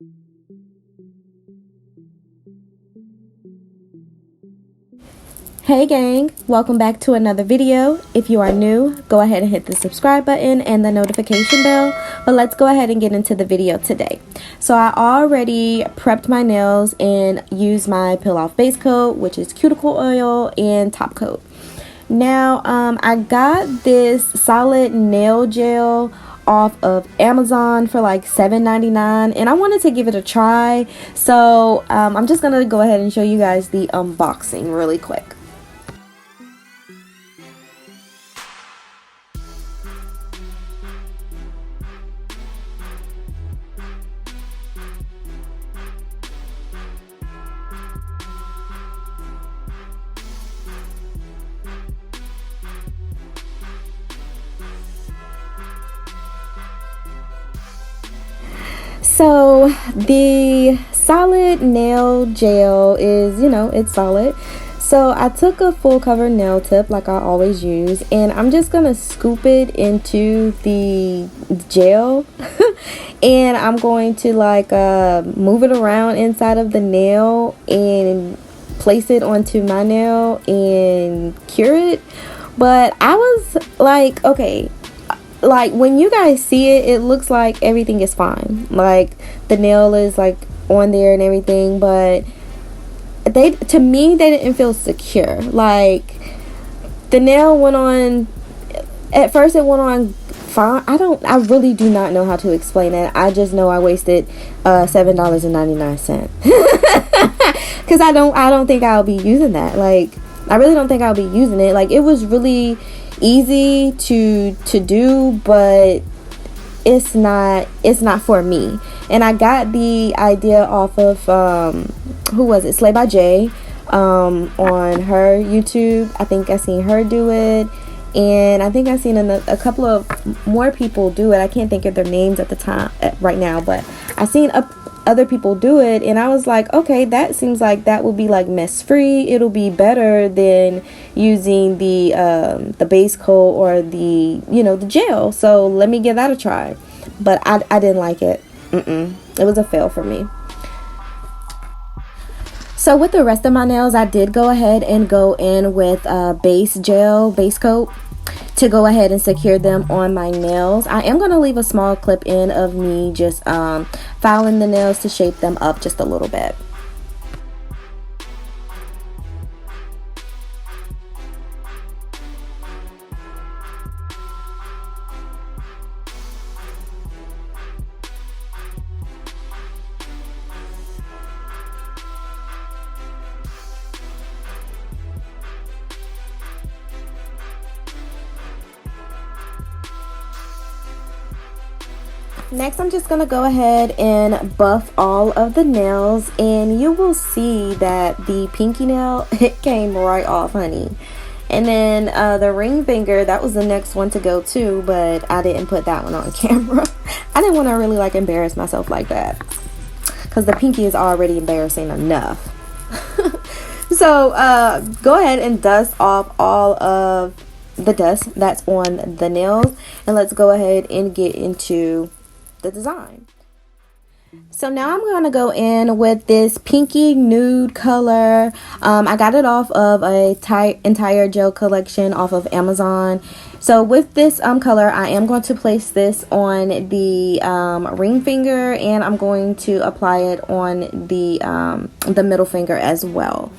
Hey gang, welcome back to another video. If you are new, go ahead and hit the subscribe button and the notification bell. But let's go ahead and get into the video today. So I already prepped my nails and used my peel off base coat, which is cuticle oil, and top coat. Now I got this solid nail gel off of Amazon for like $7.99, and I wanted to give it a try. So I'm just gonna go ahead and show you guys the unboxing really quick. So the solid nail gel is, it's solid. So I took a full cover nail tip like I always use, and I'm just gonna scoop it into the gel and I'm going to move it around inside of the nail and place it onto my nail and cure it. But I was like, okay, like when you guys see it, it looks like everything is fine, like the nail is like on there and everything, but to me they didn't feel secure. Like the nail went on, at first it went on fine. I really do not know how to explain it. I just know I wasted $7.99 because I don't think I'll be using that. Like I really don't think I'll be using it. Like it was really easy to do, but it's not for me. And I got the idea off of who was it, Slay by Jay, on her YouTube. I think I seen her do it, and I think I seen a couple of more people do it. I can't think of their names at the time right now, but I seen other people do it, and I was like, okay, that seems like that would be like mess free. It'll be better than using the base coat or the the gel. So let me give that a try. But I didn't like it. It was a fail for me. So with the rest of my nails, I did go ahead and go in with base coat to go ahead and secure them on my nails. I am going to leave a small clip in of me just filing the nails to shape them up just a little bit. Next, I'm just going to go ahead and buff all of the nails, and you will see that the pinky nail, it came right off, honey. And then the ring finger, that was the next one to go too, but I didn't put that one on camera. I didn't want to really embarrass myself like that, because the pinky is already embarrassing enough. So go ahead and dust off all of the dust that's on the nails, and let's go ahead and get into the design. So now I'm going to go in with this pinky nude color. I got it off of a entire gel collection off of Amazon. So with this color, I am going to place this on the ring finger, and I'm going to apply it on the middle finger as well.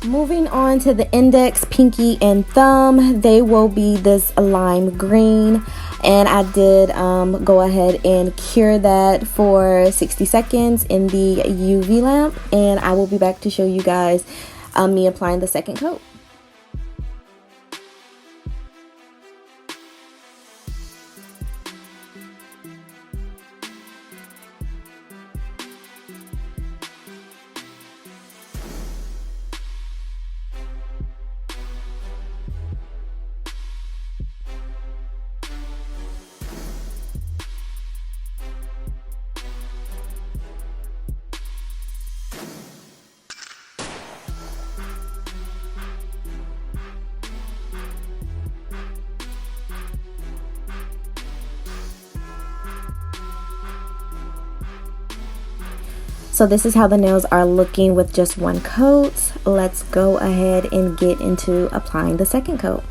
Moving on to the index, pinky, and thumb, they will be this lime green, and I did go ahead and cure that for 60 seconds in the UV lamp, and I will be back to show you guys me applying the second coat. So this is how the nails are looking with just one coat. Let's go ahead and get into applying the second coat.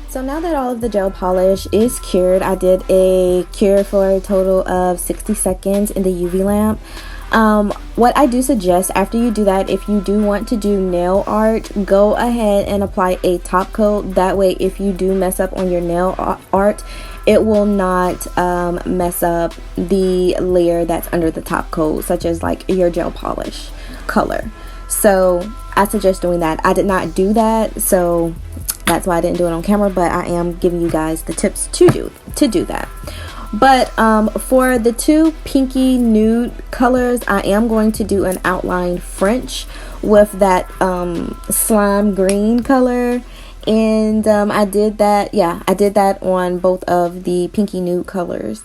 So now that all of the gel polish is cured, I did a cure for a total of 60 seconds in the UV lamp. What I do suggest after you do that, if you do want to do nail art, go ahead and apply a top coat. That way, if you do mess up on your nail art, it will not mess up the layer that's under the top coat, such as like your gel polish color. So I suggest doing that. I did not do that, so that's why I didn't do it on camera, but I am giving you guys the tips to do that. But for the two pinky nude colors, I am going to do an outline French with that slime green color. And I did that on both of the pinky nude colors.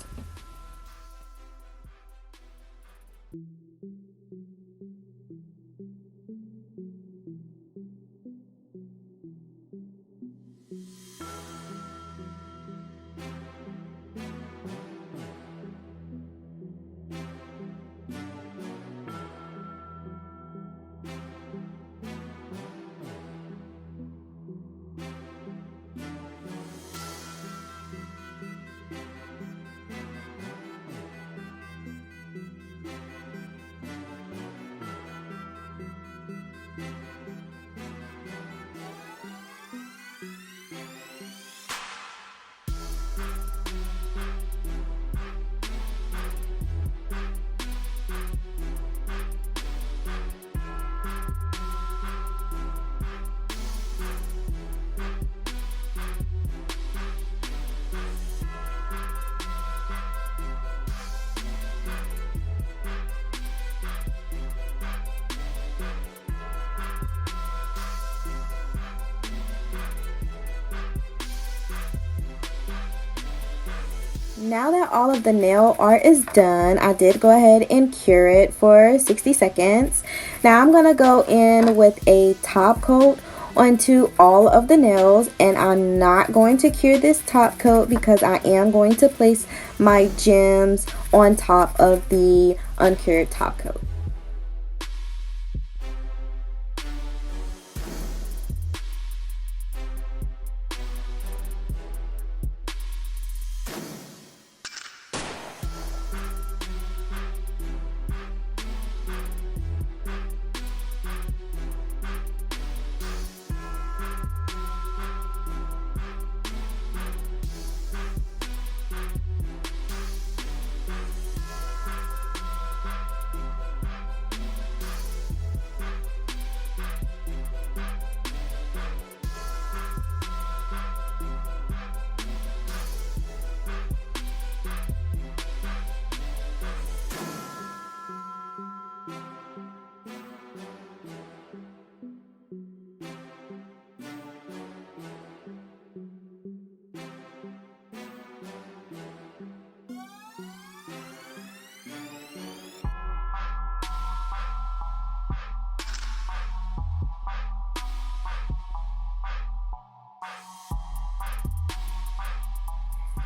Now that all of the nail art is done, I did go ahead and cure it for 60 seconds. Now I'm going to go in with a top coat onto all of the nails, and I'm not going to cure this top coat because I am going to place my gems on top of the uncured top coat.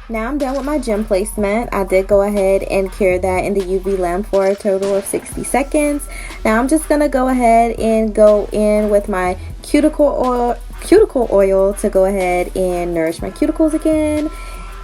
Now I'm done with my gem placement. I did go ahead and cure that in the UV lamp for a total of 60 seconds. Now I'm just going to go ahead and go in with my cuticle oil to go ahead and nourish my cuticles again.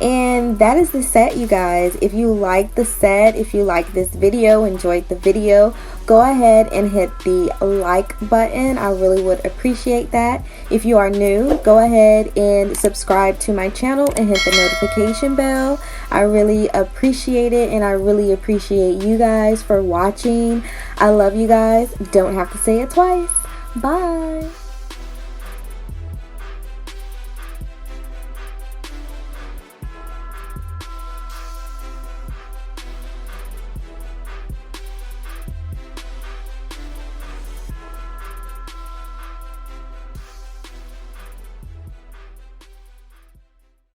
And that is the set, you guys. If you like the set, if you like this video, enjoyed the video, go ahead and hit the like button. I really would appreciate that. If you are new, go ahead and subscribe to my channel and hit the notification bell. I really appreciate it, and I really appreciate you guys for watching. I love you guys. Don't have to say it twice. Bye.